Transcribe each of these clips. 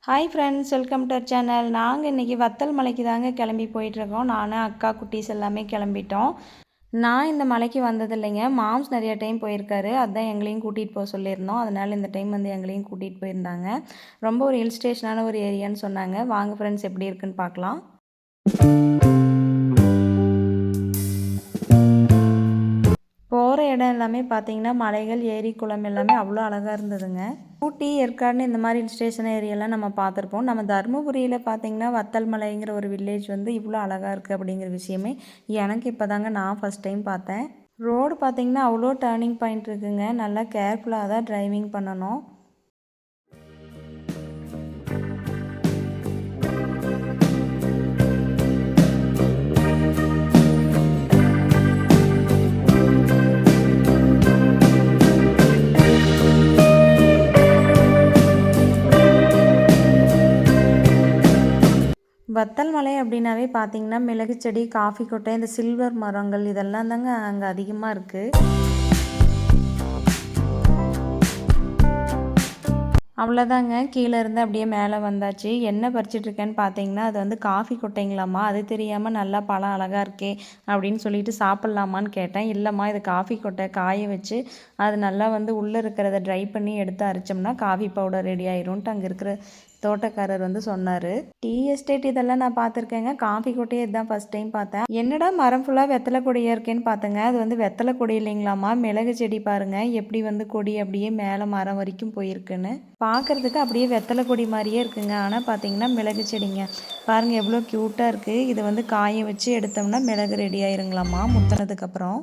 Hi friends, welcome to our channel. நாங்கள் இன்றைக்கி வத்தல் மலைக்கு தாங்க கிளம்பி போயிட்டுருக்கோம். நான் அக்கா குட்டீஸ் எல்லாமே கிளம்பிட்டோம். நான் இந்த மலைக்கு வந்தது இல்லைங்க. மாம்ஸ் நிறையா டைம் போயிருக்காரு. அதுதான் எங்களையும் கூட்டிகிட்டு போக சொல்லியிருந்தோம். அதனால் இந்த டைம் வந்து எங்களையும் கூட்டிகிட்டு போயிருந்தாங்க. ரொம்ப ஒரு ஹில் ஸ்டேஷனான ஒரு ஏரியான்னு சொன்னாங்க. வாங்க ஃப்ரெண்ட்ஸ், எப்படி இருக்குன்னு பார்க்கலாம். போகிற இடம் எல்லாமே பார்த்தீங்கன்னா மலைகள், ஏரி, குளம் எல்லாமே அவ்வளோ அழகாக இருந்ததுங்க. ஊட்டி, ஏற்காடுன்னு இந்த மாதிரி ஹில் ஸ்டேஷன் ஏரியாலாம் நம்ம பார்த்துருப்போம். நம்ம தருமபுரியில் பார்த்தீங்கன்னா வத்தல் மலைங்கிற ஒரு வில்லேஜ் வந்து இவ்வளோ அழகாக இருக்குது அப்படிங்கிற விஷயமே எனக்கு இப்போ தாங்க நான் ஃபஸ்ட் டைம் பார்த்தேன். ரோடு பார்த்தீங்கன்னா அவ்வளோ டேர்னிங் பாயிண்ட் இருக்குங்க. நல்லா கேர்ஃபுல்லாக தான் டிரைவிங் பண்ணணும். வத்தல் மலை அப்படின்னாவே பார்த்தீங்கன்னா மிளகு செடி, காஃபி கொட்டை, இந்த சில்வர் மரங்கள் இதெல்லாம் தாங்க அங்கே அதிகமாக இருக்குது. அவ்வளோதாங்க, கீழே இருந்து அப்படியே மேலே வந்தாச்சு. என்ன பறிச்சிட்ருக்கேன்னு பார்த்தீங்கன்னா அது வந்து காஃபி கொட்டைங்களாம்மா. அது தெரியாமல் நல்லா பழம் அழகாக இருக்கே அப்படின்னு சொல்லிட்டு சாப்பிட்லாமான்னு கேட்டேன். இல்லைம்மா, இது காஃபி கொட்டை, காய வச்சு அது நல்லா வந்து உள்ளே இருக்கிறத ட்ரை பண்ணி எடுத்து அரைச்சோம்னா காஃபி பவுடர் ரெடி ஆயிரும்ன்ட்டு அங்கே இருக்கிற தோட்டக்காரர் வந்து சொன்னார். டீ எஸ்டேட் இதெல்லாம் நான் பார்த்துருக்கேங்க. காஃபி கொட்டையே இதுதான் ஃபஸ்ட் டைம் பார்த்தேன். என்னடா மரம் ஃபுல்லாக வெத்தலை கொடியாக இருக்கேன்னு பார்த்தேங்க. அது வந்து வெத்தலை கொடி இல்லைங்களாம்மா, மிளகு செடி பாருங்கள் எப்படி வந்து கொடி அப்படியே மேலே மரம் வரைக்கும் போயிருக்குன்னு. பார்க்குறதுக்கு அப்படியே வெத்தலை கொடி மாதிரியே இருக்குங்க. ஆனால் பார்த்தீங்கன்னா மிளகு செடிங்க. பாருங்கள் எவ்வளோ க்யூட்டாக இருக்குது. இதை வந்து காய வச்சு எடுத்தோம்னா மிளகு ரெடி ஆயிருங்களாம்மா முத்தினதுக்கப்புறம்.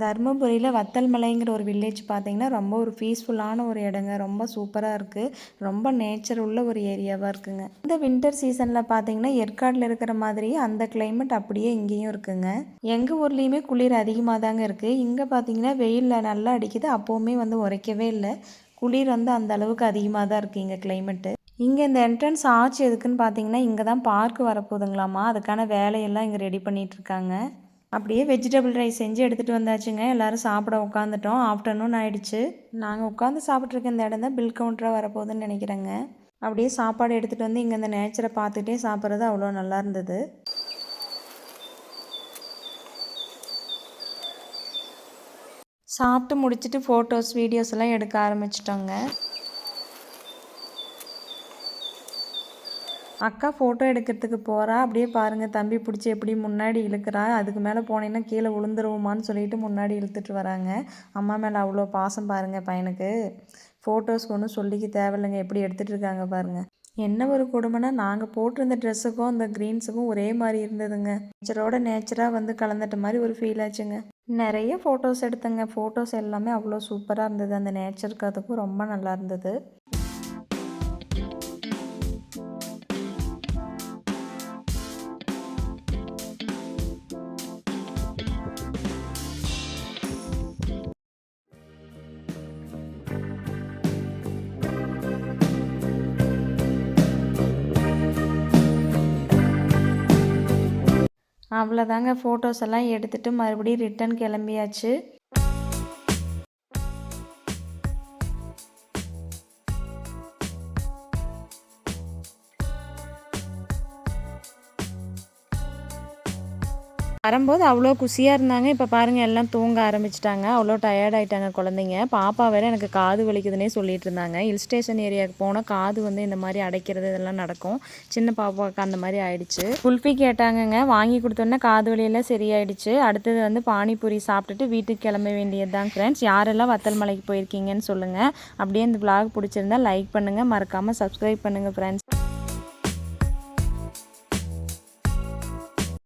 தருமபுரியில் வத்தல் மலைங்கிற ஒரு வில்லேஜ் பார்த்திங்கன்னா ரொம்ப ஒரு பீஸ்ஃபுல்லான ஒரு இடங்க. ரொம்ப சூப்பராக இருக்குது. ரொம்ப நேச்சர் உள்ள ஒரு ஏரியாவாக இருக்குங்க. இந்த வின்டர் சீசனில் பார்த்திங்கன்னா ஏற்காடில் இருக்கிற மாதிரி அந்த கிளைமேட் அப்படியே இங்கேயும் இருக்குங்க. எங்கள் ஊர்லேயுமே குளிர் அதிகமாக தாங்க இருக்குது. இங்கே பார்த்திங்கன்னா வெயிலில் நல்லா அடிக்குது, அப்போவுமே வந்து உரைக்கவே இல்லை. குளிர் வந்து அந்த அளவுக்கு அதிகமாக தான் இருக்குது இங்கே கிளைமேட்டு. இங்கே இந்த என்ட்ரன்ஸ் ஆச்சு எதுக்குன்னு பார்த்தீங்கன்னா இங்கே தான் பார்க் வரப்போகுதுங்களாம்மா. அதுக்கான வேலையெல்லாம் இங்கே ரெடி பண்ணிகிட்ருக்காங்க. அப்படியே வெஜிடபிள் ரைஸ் செஞ்சு எடுத்துகிட்டு வந்தாச்சுங்க. எல்லோரும் சாப்பிட உட்காந்துட்டோம். ஆஃப்டர்நூன் ஆகிடுச்சு. நாங்கள் உட்காந்து சாப்பிட்ருக்க இந்த இடம் தான் பில் கவுண்டராக வரப்போகுதுன்னு நினைக்கிறேங்க. அப்படியே சாப்பாடு எடுத்துகிட்டு வந்து இங்கே இந்த நேச்சரை பார்த்துட்டே சாப்பிட்றது அவ்வளோ நல்லா இருந்தது. சாப்பிட்டு முடிச்சுட்டு ஃபோட்டோஸ், வீடியோஸ் எல்லாம் எடுக்க ஆரம்பிச்சிட்டோங்க. அக்கா ஃபோட்டோ எடுக்கிறதுக்கு போகிறா. அப்படியே பாருங்கள், தம்பி பிடிச்சி எப்படி முன்னாடி இழுக்கிறா. அதுக்கு மேலே போனீங்கன்னா கீழே விழுந்துருவோமான்னு சொல்லிட்டு முன்னாடி இழுத்துட்டு வராங்க. அம்மா மேலே அவ்வளோ பாசம் பாருங்கள் பையனுக்கு. ஃபோட்டோஸ்க்கு ஒன்றும் சொல்லிக்க தேவையில்லைங்க, எப்படி எடுத்துகிட்டு இருக்காங்க பாருங்கள். என்ன ஒரு கொடுமைனா நாங்கள் போட்டிருந்த ட்ரெஸ்ஸுக்கும் அந்த க்ரீன்ஸுக்கும் ஒரே மாதிரி இருந்ததுங்க. நேச்சரோட நேச்சராக வந்து கலந்துட்ட மாதிரி ஒரு ஃபீல் ஆச்சுங்க. நிறைய ஃபோட்டோஸ் எடுத்தேங்க. ஃபோட்டோஸ் எல்லாமே அவ்வளோ சூப்பராக இருந்தது. அந்த நேச்சருக்கு அதுக்கும் ரொம்ப நல்லா இருந்தது. அவ்வளோதாங்க, ஃபோட்டோஸ் எல்லாம் எடுத்துகிட்டு மறுபடியும் ரிட்டன் கிளம்பியாச்சு. வரும்போது அவ்வளோ குஷியாக இருந்தாங்க. இப்போ பாருங்கள் எல்லாம் தூங்க ஆரம்பிச்சிட்டாங்க. அவ்வளோ டயர்ட் ஆகிட்டாங்க குழந்தைங்க. பாப்பா வேறு எனக்கு காது வலிக்குதுன்னே சொல்லிட்டு இருந்தாங்க. ஹில் ஸ்டேஷன் ஏரியாவுக்கு போனால் காது வந்து இந்த மாதிரி அடைக்கிறது இதெல்லாம் நடக்கும். சின்ன பாப்பாவுக்கு அந்த மாதிரி ஆயிடுச்சு. குல்ஃபி கேட்டாங்கங்க, வாங்கி கொடுத்தோன்னே காது வலியெல்லாம் சரியாயிடுச்சு. அடுத்தது வந்து பானிபூரி சாப்பிட்டுட்டு வீட்டுக்கு கிளம்ப வேண்டியது தான் ஃப்ரெண்ட்ஸ். யாரெல்லாம் வத்தல் மலைக்கு போயிருக்கீங்கன்னு சொல்லுங்கள். அப்படியே இந்த vlog பிடிச்சிருந்தா லைக் பண்ணுங்கள், மறக்காமல் சப்ஸ்கிரைப் பண்ணுங்கள் ஃப்ரெண்ட்ஸ்.